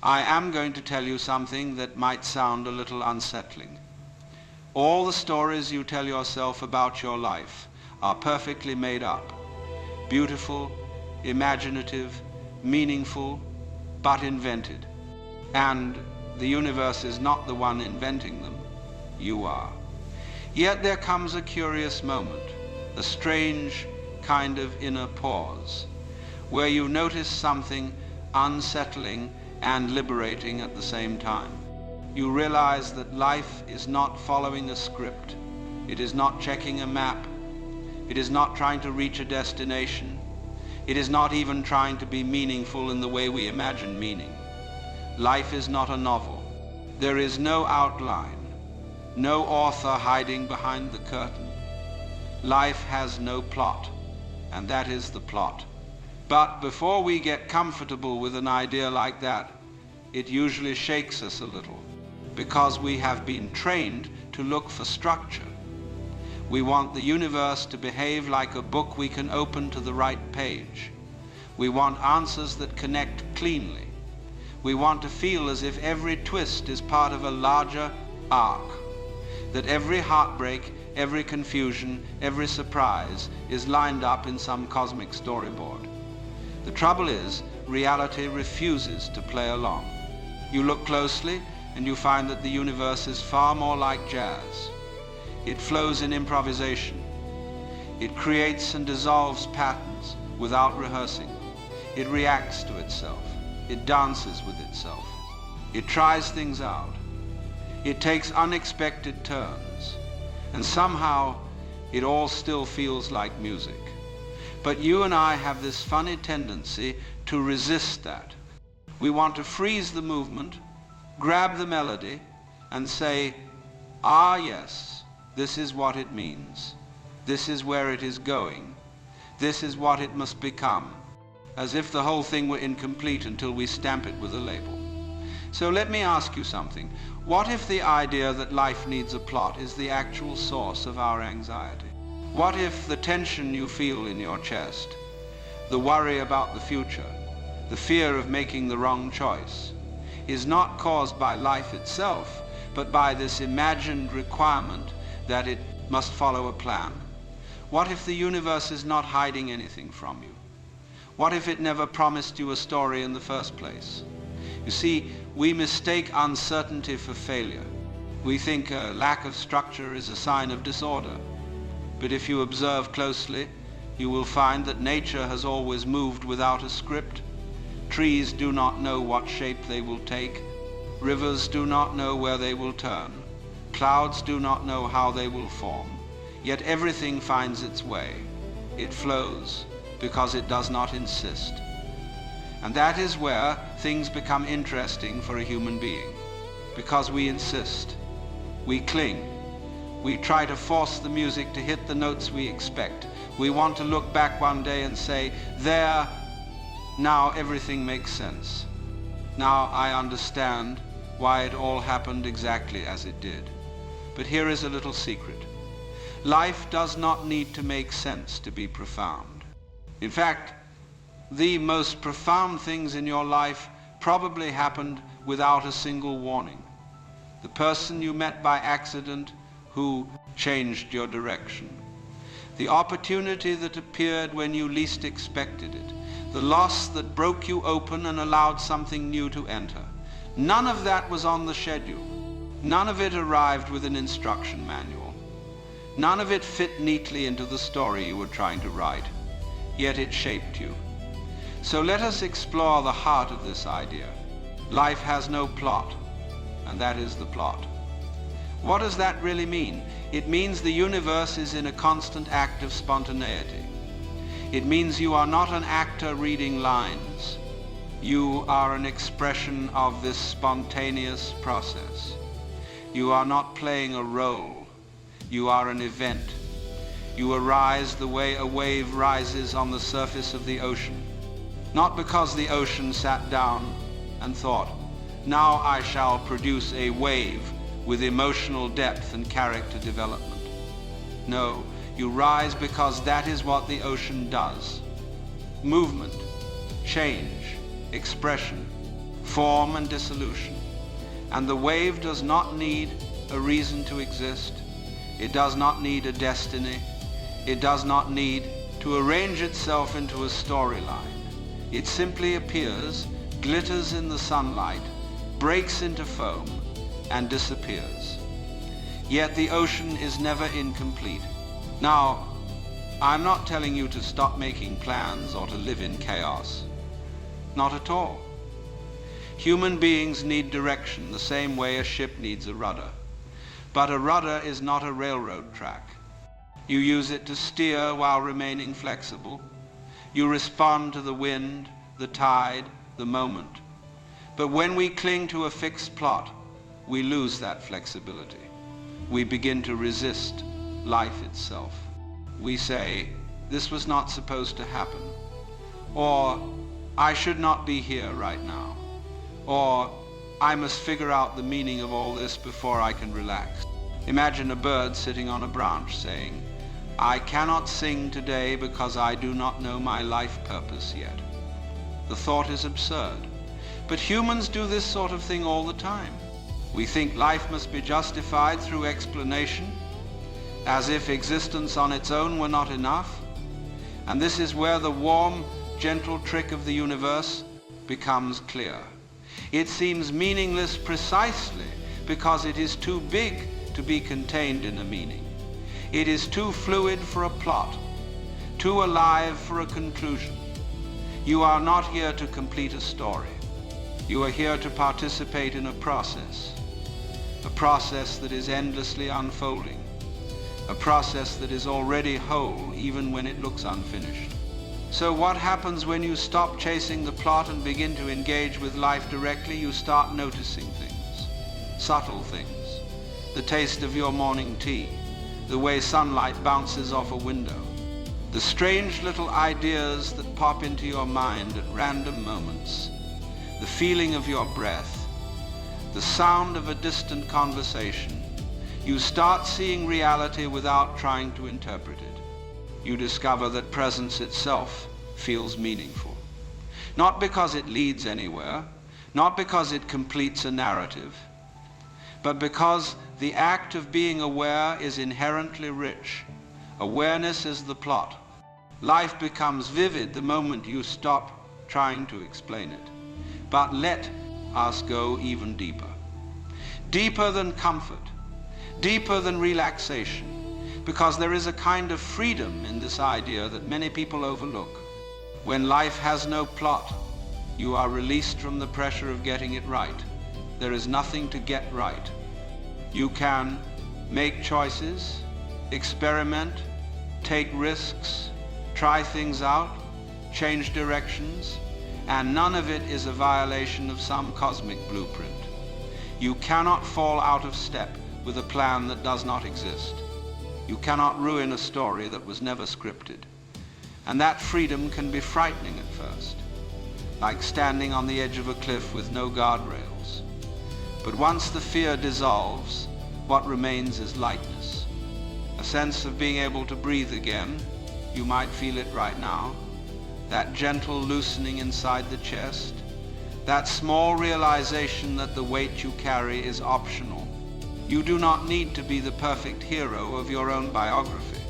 I am going to tell you something that might sound a little unsettling. All the stories you tell yourself about your life are perfectly made up, beautiful, imaginative, meaningful, but invented. And the universe is not the one inventing them, you are. Yet there comes a curious moment, a strange kind of inner pause, where you notice something unsettling and liberating at the same time. You realize that life is not following a script. It is not checking a map. It is not trying to reach a destination. It is not even trying to be meaningful in the way we imagine meaning. Life is not a novel. There is no outline, no author hiding behind the curtain. Life has no plot, and that is the plot. But before we get comfortable with an idea like that, it usually shakes us a little, because we have been trained to look for structure. We want the universe to behave like a book we can open to the right page. We want answers that connect cleanly. We want to feel as if every twist is part of a larger arc, that every heartbreak, every confusion, every surprise is lined up in some cosmic storyboard. The trouble is, reality refuses to play along. You look closely and you find that the universe is far more like jazz. It flows in improvisation. It creates and dissolves patterns without rehearsing. It reacts to itself. It dances with itself. It tries things out. It takes unexpected turns. And somehow it all still feels like music. But you and I have this funny tendency to resist that. We want to freeze the movement, grab the melody, and say, ah yes, this is what it means. This is where it is going. This is what it must become. As if the whole thing were incomplete until we stamp it with a label. So let me ask you something. What if the idea that life needs a plot is the actual source of our anxiety? What if the tension you feel in your chest, the worry about the future, the fear of making the wrong choice, is not caused by life itself, but by this imagined requirement that it must follow a plan? What if the universe is not hiding anything from you? What if it never promised you a story in the first place? You see, we mistake uncertainty for failure. We think a lack of structure is a sign of disorder. But if you observe closely, you will find that nature has always moved without a script. Trees do not know what shape they will take. Rivers do not know where they will turn. Clouds do not know how they will form. Yet everything finds its way. It flows, because it does not insist. And that is where things become interesting for a human being. Because we insist. We cling. We try to force the music to hit the notes we expect. We want to look back one day and say, there, now everything makes sense. Now I understand why it all happened exactly as it did. But here is a little secret. Life does not need to make sense to be profound. In fact, the most profound things in your life probably happened without a single warning. The person you met by accident who changed your direction. The opportunity that appeared when you least expected it. The loss that broke you open and allowed something new to enter. None of that was on the schedule. None of it arrived with an instruction manual. None of it fit neatly into the story you were trying to write. Yet it shaped you. So let us explore the heart of this idea. Life has no plot, and that is the plot. What does that really mean? It means the universe is in a constant act of spontaneity. It means you are not an actor reading lines. You are an expression of this spontaneous process. You are not playing a role. You are an event. You arise the way a wave rises on the surface of the ocean. Not because the ocean sat down and thought, now I shall produce a wave with emotional depth and character development. No, you rise because that is what the ocean does. Movement, change, expression. form and dissolution. And the wave does not need a reason to exist. It does not need a destiny. It does not need to arrange itself into a storyline. It simply appears, glitters in the sunlight, breaks into foam, and disappears. Yet the ocean is never incomplete. Now, I'm not telling you to stop making plans or to live in chaos. Not at all. Human beings need direction the same way a ship needs a rudder. But a rudder is not a railroad track. You use it to steer while remaining flexible. You respond to the wind, the tide, the moment. But when we cling to a fixed plot, we lose that flexibility. We begin to resist life itself. We say, this was not supposed to happen. Or, I should not be here right now. Or, I must figure out the meaning of all this before I can relax. Imagine a bird sitting on a branch saying, I cannot sing today because I do not know my life purpose yet. The thought is absurd. But humans do this sort of thing all the time. We think life must be justified through explanation, as if existence on its own were not enough. And this is where the warm, gentle trick of the universe becomes clear. It seems meaningless precisely because it is too big to be contained in a meaning. It is too fluid for a plot, too alive for a conclusion. You are not here to complete a story. You are here to participate in a process that is endlessly unfolding, a process that is already whole even when it looks unfinished. So what happens when you stop chasing the plot and begin to engage with life directly? You start noticing things, subtle things, the taste of your morning tea, the way sunlight bounces off a window, the strange little ideas that pop into your mind at random moments, the feeling of your breath, the sound of a distant conversation. You start seeing reality without trying to interpret it. You discover that presence itself feels meaningful. Not because it leads anywhere, not because it completes a narrative, but because the act of being aware is inherently rich. Awareness is the plot. Life becomes vivid the moment you stop trying to explain it. But let us go even deeper. Deeper than comfort, deeper than relaxation, because there is a kind of freedom in this idea that many people overlook. When life has no plot, you are released from the pressure of getting it right. There is nothing to get right. You can make choices, experiment, take risks, try things out, change directions, and none of it is a violation of some cosmic blueprint. You cannot fall out of step with a plan that does not exist. You cannot ruin a story that was never scripted. And that freedom can be frightening at first, like standing on the edge of a cliff with no guardrails. But once the fear dissolves, what remains is lightness. A sense of being able to breathe again. You might feel it right now. That gentle loosening inside the chest. That small realization that the weight you carry is optional. You do not need to be the perfect hero of your own biography.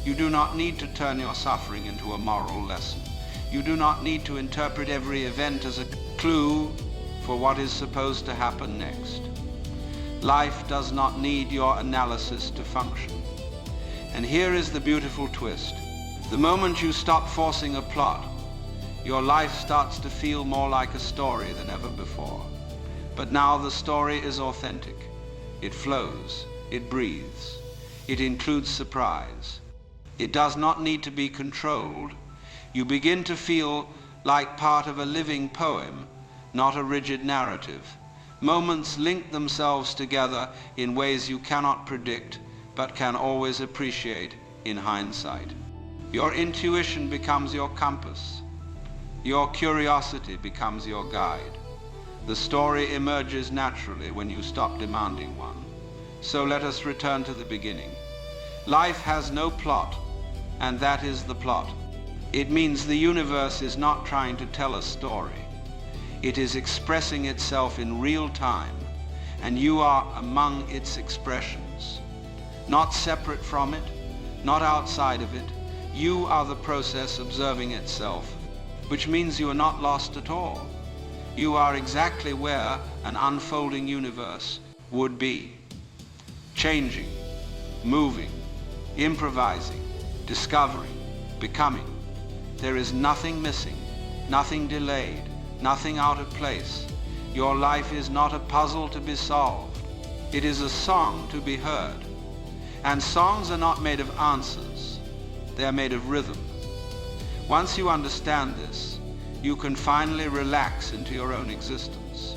You do not need to turn your suffering into a moral lesson. You do not need to interpret every event as a clue for what is supposed to happen next. Life does not need your analysis to function. And here is the beautiful twist. The moment you stop forcing a plot, your life starts to feel more like a story than ever before. But now the story is authentic. It flows, it breathes, it includes surprise. It does not need to be controlled. You begin to feel like part of a living poem, not a rigid narrative. Moments link themselves together in ways you cannot predict, but can always appreciate in hindsight. Your intuition becomes your compass. Your curiosity becomes your guide. The story emerges naturally when you stop demanding one. So let us return to the beginning. Life has no plot, and that is the plot. It means the universe is not trying to tell a story. It is expressing itself in real time, and you are among its expressions. Not separate from it, not outside of it. You are the process observing itself, which means you are not lost at all. You are exactly where an unfolding universe would be. Changing, moving, improvising, discovering, becoming. There is nothing missing, nothing delayed, nothing out of place. Your life is not a puzzle to be solved. It is a song to be heard. And songs are not made of answers. They are made of rhythm. Once you understand this, you can finally relax into your own existence.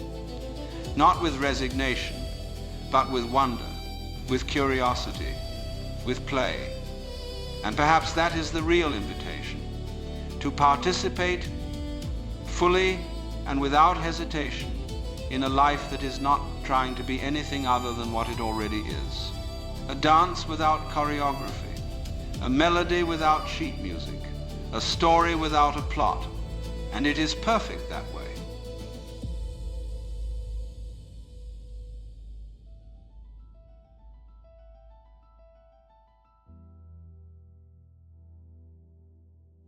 Not with resignation, but with wonder, with curiosity, with play. And perhaps that is the real invitation, to participate fully and without hesitation in a life that is not trying to be anything other than what it already is. A dance without choreography, a melody without sheet music, a story without a plot. And it is perfect that way.